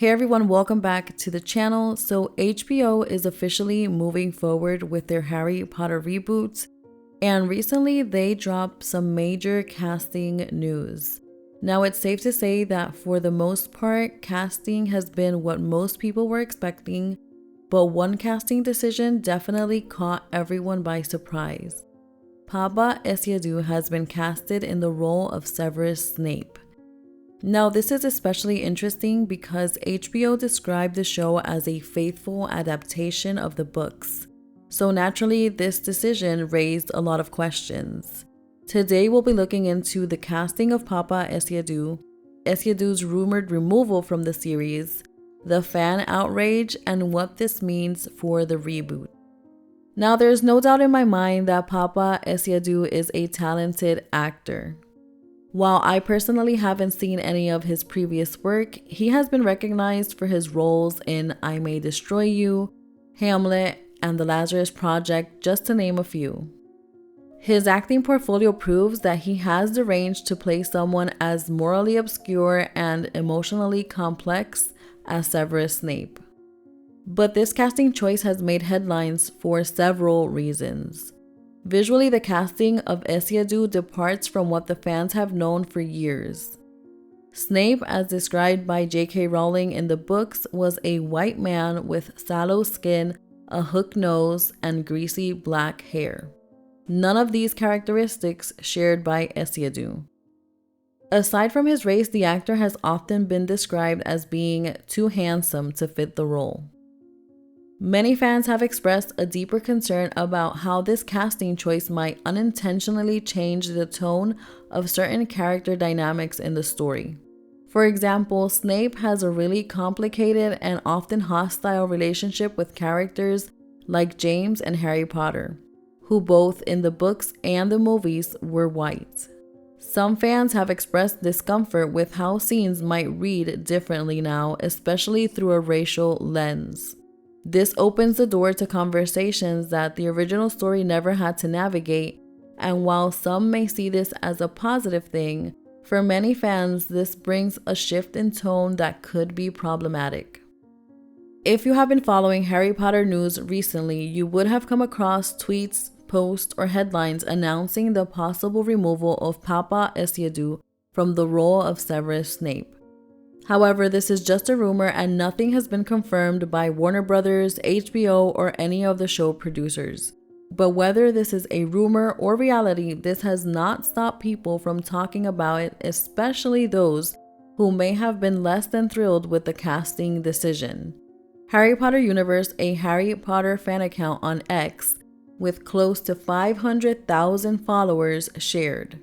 Hey everyone, welcome back to the channel. So HBO is officially moving forward with their Harry Potter reboots, and recently they dropped some major casting news. Now it's safe to say that for the most part, casting has been what most people were expecting, but one casting decision definitely caught everyone by surprise. Paapa Essiedu has been casted in the role of Severus Snape. Now, this is especially interesting because HBO described the show as a faithful adaptation of the books. So naturally, this decision raised a lot of questions. Today, we'll be looking into the casting of Paapa Essiedu, Essiedu's rumored removal from the series, the fan outrage, and what this means for the reboot. Now, there's no doubt in my mind that Paapa Essiedu is a talented actor. While I personally haven't seen any of his previous work, he has been recognized for his roles in I May Destroy You, Hamlet, and The Lazarus Project, just to name a few. His acting portfolio proves that he has the range to play someone as morally obscure and emotionally complex as Severus Snape. But this casting choice has made headlines for several reasons. Visually, the casting of Essiadu departs from what the fans have known for years. Snape, as described by J.K. Rowling in the books, was a white man with sallow skin, a hook nose, and greasy black hair. None of these characteristics shared by Essiadu. Aside from his race, the actor has often been described as being too handsome to fit the role. Many fans have expressed a deeper concern about how this casting choice might unintentionally change the tone of certain character dynamics in the story. For example, Snape has a really complicated and often hostile relationship with characters like James and Harry Potter, who both in the books and the movies were white. Some fans have expressed discomfort with how scenes might read differently now, especially through a racial lens. This opens the door to conversations that the original story never had to navigate, and while some may see this as a positive thing, for many fans this brings a shift in tone that could be problematic. If you have been following Harry Potter news recently, you would have come across tweets, posts, or headlines announcing the possible removal of Paapa Essiedu from the role of Severus Snape. However, this is just a rumor and nothing has been confirmed by Warner Brothers, HBO, or any of the show producers. But whether this is a rumor or reality, this has not stopped people from talking about it, especially those who may have been less than thrilled with the casting decision. Harry Potter Universe, a Harry Potter fan account on X, with close to 500,000 followers, shared.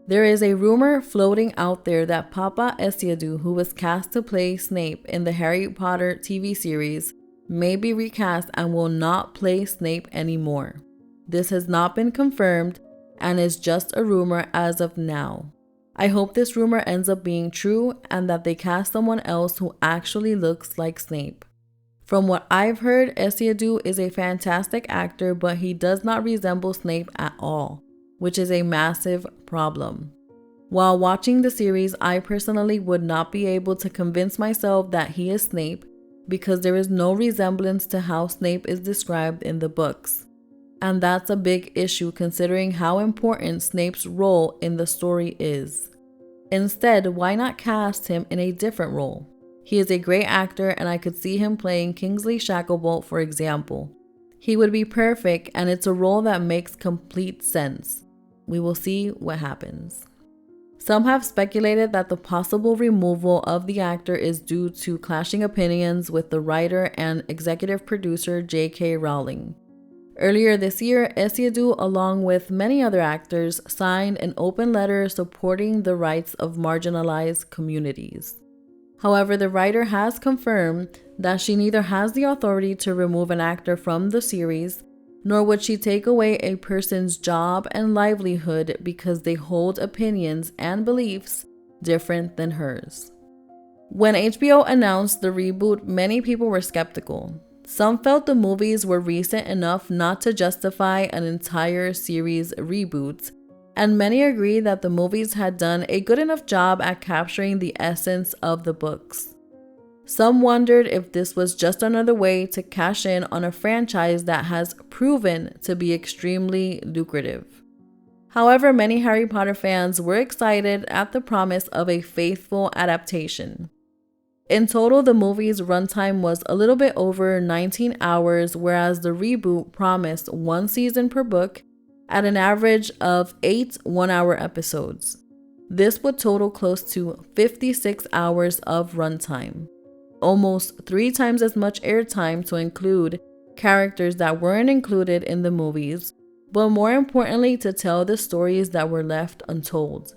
There is a rumor floating out there that Paapa Essiedu, who was cast to play Snape in the Harry Potter TV series, may be recast and will not play Snape anymore. This has not been confirmed and is just a rumor as of now. I hope this rumor ends up being true and that they cast someone else who actually looks like Snape. From what I've heard, Essiadu is a fantastic actor, but he does not resemble Snape at all, which is a massive problem. While watching the series, I personally would not be able to convince myself that he is Snape because there is no resemblance to how Snape is described in the books. And that's a big issue considering how important Snape's role in the story is. Instead, why not cast him in a different role? He is a great actor and I could see him playing Kingsley Shacklebolt, for example. He would be perfect and it's a role that makes complete sense. We will see what happens. Some have speculated that the possible removal of the actor is due to clashing opinions with the writer and executive producer J.K. Rowling. Earlier this year, Essiadu, along with many other actors, signed an open letter supporting the rights of marginalized communities. However, the writer has confirmed that she neither has the authority to remove an actor from the series, nor would she take away a person's job and livelihood because they hold opinions and beliefs different than hers. When HBO announced the reboot, many people were skeptical. Some felt the movies were recent enough not to justify an entire series reboot, and many agreed that the movies had done a good enough job at capturing the essence of the books. Some wondered if this was just another way to cash in on a franchise that has proven to be extremely lucrative. However, many Harry Potter fans were excited at the promise of a faithful adaptation. In total, the movie's runtime was a little bit over 19 hours, whereas the reboot promised one season per book at an average of 8 one-hour episodes. This would total close to 56 hours of runtime, almost 3 times as much airtime to include characters that weren't included in the movies, but more importantly to tell the stories that were left untold.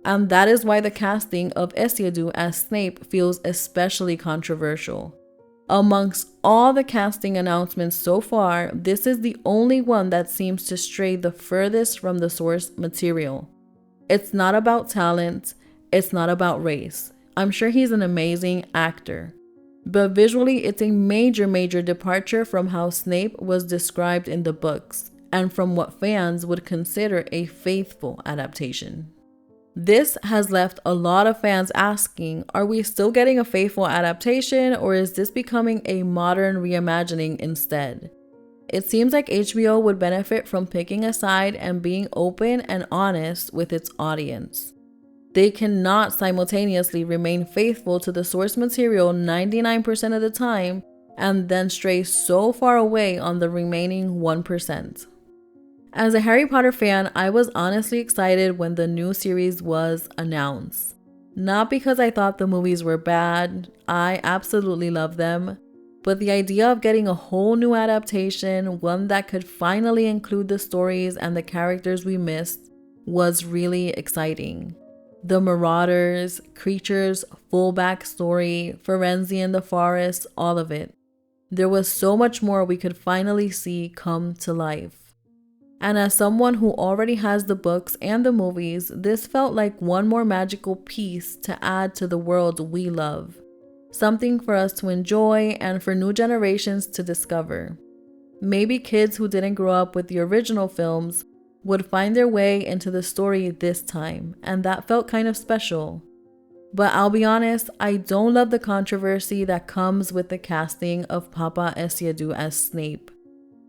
And that is why the casting of Essiadu as Snape feels especially controversial. Amongst all the casting announcements so far, this is the only one that seems to stray the furthest from the source material. It's not about talent, it's not about race. I'm sure he's an amazing actor. But visually, it's a major departure from how Snape was described in the books, and from what fans would consider a faithful adaptation. This has left a lot of fans asking, are we still getting a faithful adaptation, or is this becoming a modern reimagining instead? It seems like HBO would benefit from picking a side and being open and honest with its audience. They cannot simultaneously remain faithful to the source material 99% of the time and then stray so far away on the remaining 1%. As a Harry Potter fan, I was honestly excited when the new series was announced. Not because I thought the movies were bad, I absolutely love them, but the idea of getting a whole new adaptation, one that could finally include the stories and the characters we missed, was really exciting. The Marauders, creatures, full backstory, Firenze in the forest, all of it. There was so much more we could finally see come to life. And as someone who already has the books and the movies, this felt like one more magical piece to add to the world we love. Something for us to enjoy and for new generations to discover. Maybe kids who didn't grow up with the original films would find their way into the story this time, and that felt kind of special. But I'll be honest, I don't love the controversy that comes with the casting of Paapa Essiedu as Snape.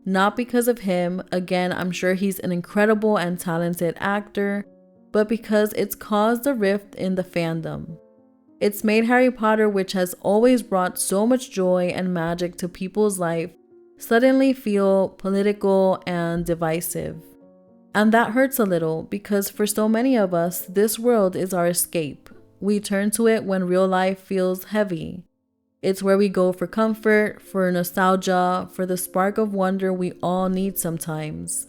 Not because of him, again, I'm sure he's an incredible and talented actor, but because it's caused a rift in the fandom. It's made Harry Potter, which has always brought so much joy and magic to people's life, suddenly feel political and divisive. And that hurts a little because for so many of us, this world is our escape. We turn to it when real life feels heavy. It's where we go for comfort, for nostalgia, for the spark of wonder we all need sometimes.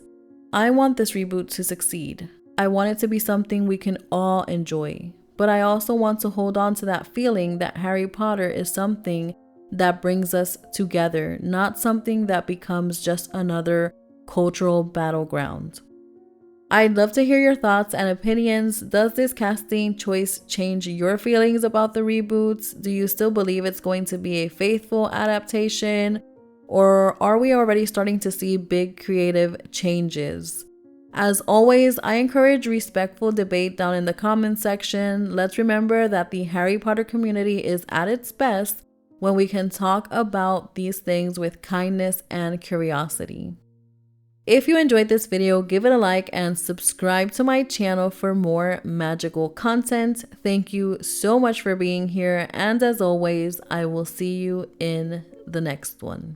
I want this reboot to succeed. I want it to be something we can all enjoy. But I also want to hold on to that feeling that Harry Potter is something that brings us together, not something that becomes just another cultural battleground. I'd love to hear your thoughts and opinions. Does this casting choice change your feelings about the reboots? Do you still believe it's going to be a faithful adaptation? Or are we already starting to see big creative changes? As always, I encourage respectful debate down in the comments section. Let's remember that the Harry Potter community is at its best when we can talk about these things with kindness and curiosity. If you enjoyed this video, give it a like and subscribe to my channel for more magical content. Thank you so much for being here, and as always, I will see you in the next one.